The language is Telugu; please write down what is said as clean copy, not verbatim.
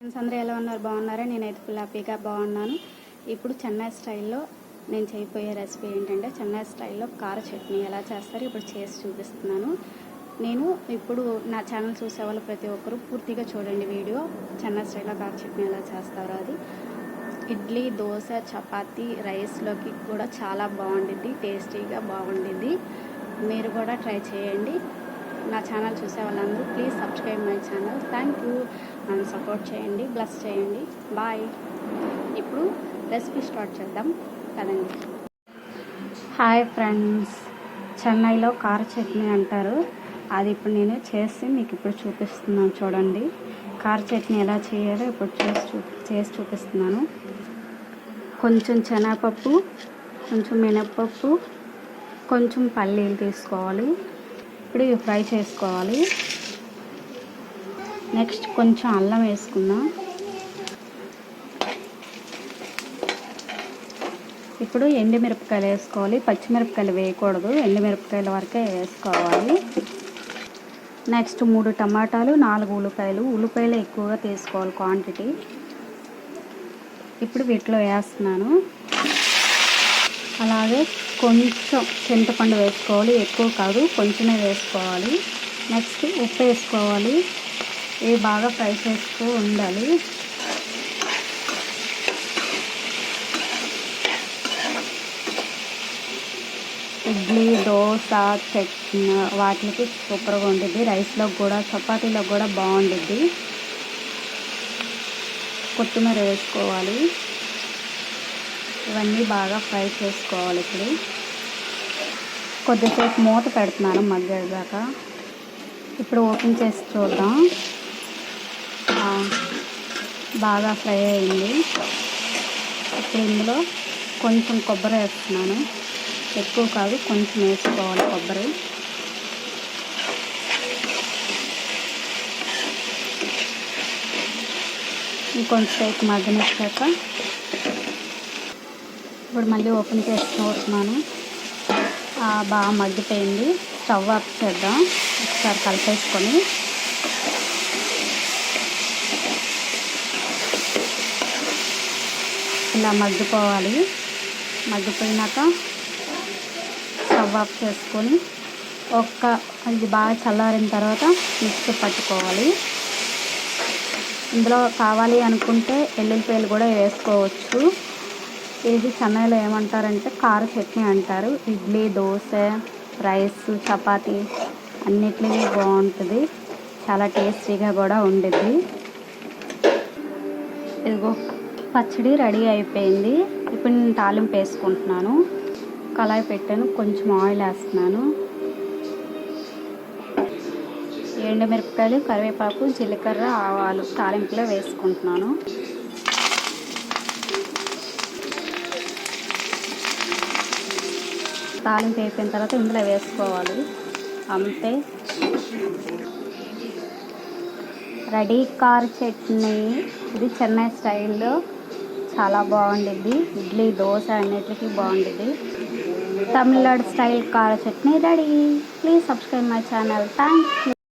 ఫ్రెండ్స్ అందరూ ఎలా ఉన్నారు? బాగున్నారా? నేనైతే ఫుల్ హ్యాపీగా బాగున్నాను. ఇప్పుడు చెన్నై స్టైల్లో నేను చేయబోయే రెసిపీ ఏంటంటే చెన్నై స్టైల్లో కార చట్నీ ఎలా చేస్తారో ఇప్పుడు చేసి చూపిస్తున్నాను. నేను ఇప్పుడు నా ఛానల్ చూసే వాళ్ళు ప్రతి ఒక్కరు పూర్తిగా చూడండి వీడియో. చెన్నై స్టైల్లో కార చట్నీ ఎలా చేస్తారో అది ఇడ్లీ, దోశ, చపాతీ, రైస్లోకి కూడా చాలా బాగుండిద్ది, టేస్టీగా బాగుండిద్ది. మీరు కూడా ట్రై చేయండి. నా ఛానల్ చూసే వాళ్ళందరూ please subscribe my channel. Thank you. నన్ను సపోర్ట్ చేయండి, బ్లెస్ చేయండి. బాయ్. ఇప్పుడు రెసిపీ స్టార్ట్ చేద్దాం కదండి. హాయ్ ఫ్రెండ్స్, చెన్నైలో కార చట్నీ అంటారు. అది ఇప్పుడు నేను చేసి మీకు ఇప్పుడు చూపిస్తున్నాను. చూడండి కార చట్నీ ఎలా చేయాలో ఇప్పుడు చేసి చూపిస్తున్నాను. కొంచెం శనగపప్పు, కొంచెం మినప్పప్పు, కొంచెం పల్లీలు తీసుకోవాలి. ఇప్పుడు ఇవి ఫ్రై చేసుకోవాలి. నెక్స్ట్ కొంచెం అల్లం వేసుకుందాం. ఇప్పుడు ఎండుమిరపకాయలు వేసుకోవాలి. పచ్చిమిరపకాయలు వేయకూడదు, ఎండుమిరపకాయల వరకే వేసుకోవాలి. నెక్స్ట్ 3 టమాటాలు, 4 ఉల్లిపాయలు. ఉల్లిపాయలు ఎక్కువగా తీసుకోవాలి క్వాంటిటీ. ఇప్పుడు వీటిలో వేస్తున్నాను. అలాగే కొంచెం చింతపండు వేసుకోవాలి, ఎక్కువ కాదు, కొంచెమే వేసుకోవాలి. నెక్స్ట్ ఉప్పు వేసుకోవాలి. ఇవి బాగా ఫ్రై చేస్తూ ఉండాలి. ఇడ్లీ, దోశ, చట్నీ వాటికి సూపర్గా ఉండిద్ది. రైస్లో కూడా, చపాతీలో కూడా బాగుండిద్ది. కొత్తిమీర వేసుకోవాలి. ఇవన్నీ బాగా ఫ్రై చేసుకోవాలి. ఇప్పుడు కొద్దిసేపు మూత పెడుతున్నాను మగ్గేదాకా. ఇప్పుడు ఓపెన్ చేసి చూద్దాం. బాగా ఫ్రై అయింది. ఇప్పుడు ఇందులో కొంచెం కొబ్బరి వేస్తున్నాను. ఎక్కువ కాదు, కొంచెం వేసుకోవాలి కొబ్బరి. ఇంకొంచెంసేపు మగ్గనిచ్చాక ఇప్పుడు మళ్ళీ ఓపెన్ చేసి చూస్తున్నాను. బాగా మగ్గిపోయింది. స్టవ్ ఆఫ్ చేద్దాం. ఒకసారి కలిపేసుకొని ఇలా మగ్గిపోవాలి. మగ్గిపోయినాక స్టవ్ ఆఫ్ చేసుకొని ఇది బాగా చల్లారిన తర్వాత మిక్సీ పట్టుకోవాలి. ఇందులో కావాలి అనుకుంటే ఎల్లుల్లిపాయలు కూడా వేసుకోవచ్చు. ఇది చెన్నైలో ఏమంటారంటే కార చట్నీ అంటారు. ఇడ్లీ, దోశ, రైస్, చపాతీ అన్నిటికీ బాగుంటుంది. చాలా టేస్టీగా కూడా ఉండిద్ది. ఇదిగో పచ్చడి రెడీ అయిపోయింది. ఇప్పుడు నేను తాలింపు వేసుకుంటున్నాను. కళాయి పెట్టాను, కొంచెం ఆయిల్ వేస్తున్నాను. ఎండుమిరపకాయలు, కరివేపాకు, జీలకర్ర, ఆవాలు తాలింపులో వేసుకుంటున్నాను. తాలింపు అయిపోయిన తర్వాత ఇందులో వేసుకోవాలి. అంతే, రెడీ కార చట్నీ. ఇది చెన్నై స్టైల్లో చాలా బాగుండిద్ది. ఇడ్లీ, దోశ అన్నిటికీ బాగుండిద్ది. తమిళనాడు స్టైల్ కార chutney ready. Please subscribe my channel. Thank you.